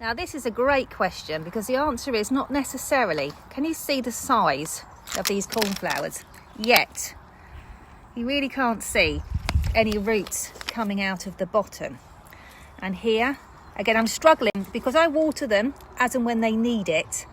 Now this is a great question because the answer is not necessarily. Can you see the size of these cornflowers? Yet, you really can't see any roots coming out of the bottom. And here, again, I'm struggling because I water them as and when they need it.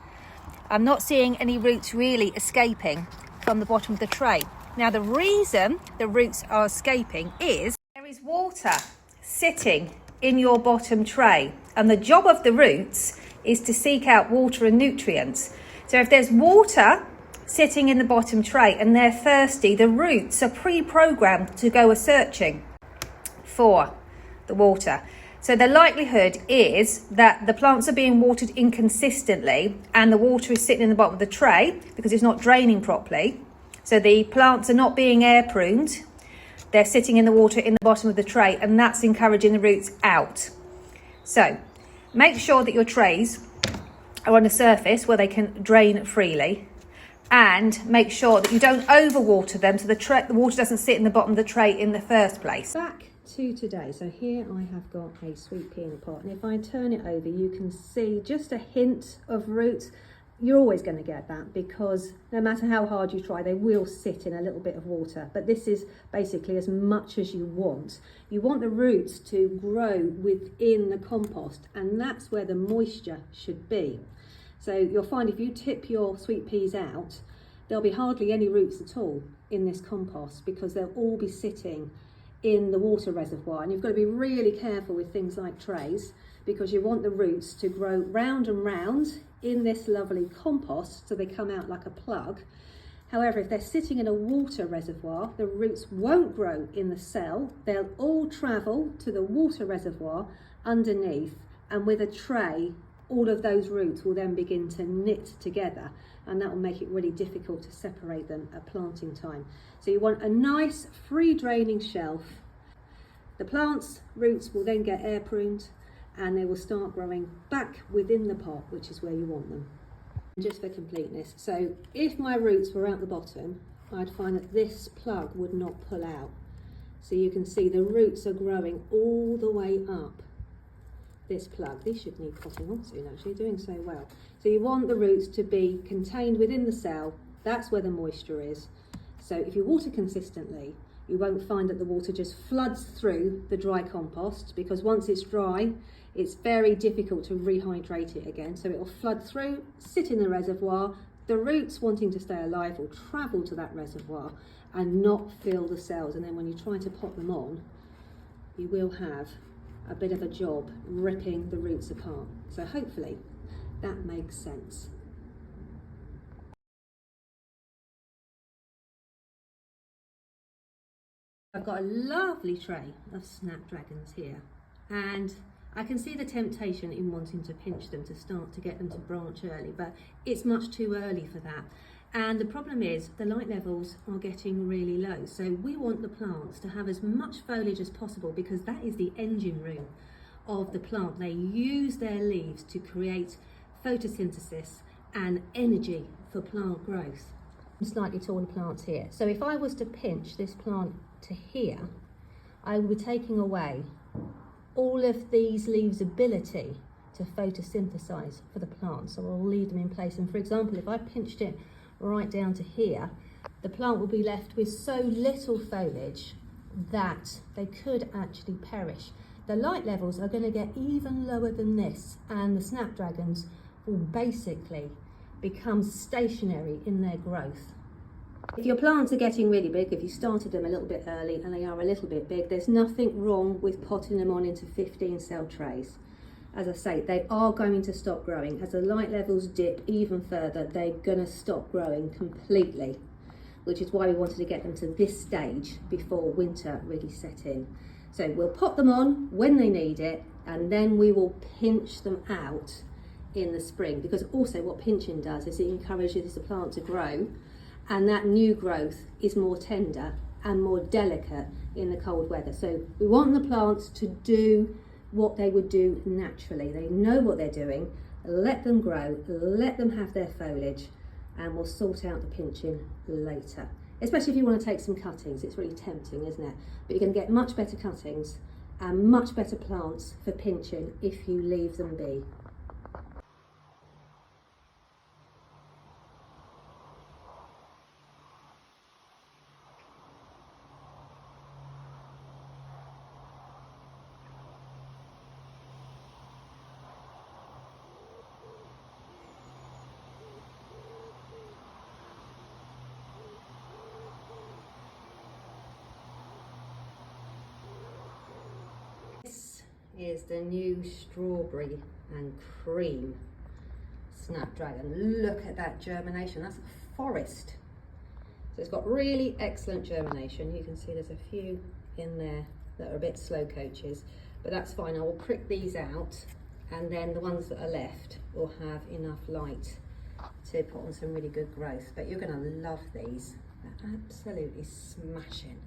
I'm not seeing any roots really escaping from the bottom of the tray. Now the reason the roots are escaping is there is water sitting in your bottom tray, and the job of the roots is to seek out water and nutrients. So if there's water sitting in the bottom tray and they're thirsty, the roots are pre-programmed to go a-searching for the water. So the likelihood is that the plants are being watered inconsistently and the water is sitting in the bottom of the tray because it's not draining properly. So the plants are not being air pruned. They're sitting in the water in the bottom of the tray, and that's encouraging the roots out. So make sure that your trays are on a surface where they can drain freely, and make sure that you don't overwater them so the water doesn't sit in the bottom of the tray in the first place. Back to today. So here I have got a sweet pea in a pot, and if I turn it over, you can see just a hint of roots. You're always going to get that because no matter how hard you try, they will sit in a little bit of water. But this is basically as much as you want. You want the roots to grow within the compost, and that's where the moisture should be. So you'll find if you tip your sweet peas out, there'll be hardly any roots at all in this compost because they'll all be sitting in the water reservoir. And you've got to be really careful with things like trays because you want the roots to grow round and round in this lovely compost so they come out like a plug. However, if they're sitting in a water reservoir, the roots won't grow in the cell. They'll all travel to the water reservoir underneath, and with a tray, all of those roots will then begin to knit together, and that will make it really difficult to separate them at planting time. So you want a nice free draining shelf. The plant's roots will then get air pruned and they will start growing back within the pot, which is where you want them. Just for completeness, so if my roots were at the bottom, I'd find that this plug would not pull out. So you can see the roots are growing all the way up this plug. These should need potting on soon, actually, doing so well. So you want the roots to be contained within the cell. That's where the moisture is. So if you water consistently, you won't find that the water just floods through the dry compost, because once it's dry, it's very difficult to rehydrate it again. So it will flood through, sit in the reservoir. The roots, wanting to stay alive, will travel to that reservoir and not fill the cells. And then when you try to pot them on, you will have a bit of a job ripping the roots apart. So hopefully that makes sense. I've got a lovely tray of snapdragons here, and I can see the temptation in wanting to pinch them to start to get them to branch early, but it's much too early for that. And the problem is the light levels are getting really low. So we want the plants to have as much foliage as possible because that is the engine room of the plant. They use their leaves to create photosynthesis and energy for plant growth. Slightly taller plants here. So if I was to pinch this plant to here, I would be taking away all of these leaves' ability to photosynthesize for the plant. So I'll leave them in place. And for example, if I pinched it right down to here, the plant will be left with so little foliage that they could actually perish. The light levels are going to get even lower than this, and the snapdragons will basically become stationary in their growth. If your plants are getting really big, if you started them a little bit early and they are a little bit big, there's nothing wrong with potting them on into 15 cell trays. As I say, they are going to stop growing. As the light levels dip even further, they're going to stop growing completely, which is why we wanted to get them to this stage before winter really set in. So we'll pot them on when they need it, and then we will pinch them out in the spring, because also what pinching does is it encourages the plant to grow, and that new growth is more tender and more delicate in the cold weather. So we want the plants to do what they would do naturally. They know what they're doing. Let them grow, let them have their foliage, and we'll sort out the pinching later. Especially if you want to take some cuttings. It's really tempting, isn't it? But you're going to get much better cuttings and much better plants for pinching if you leave them be. is the new strawberry and cream snapdragon. Look at that germination, that's a forest. So it's got really excellent germination. You can see there's a few in there that are a bit slow coaches, but that's fine. I will prick these out, and then the ones that are left will have enough light to put on some really good growth. But you're going to love these. They're absolutely smashing.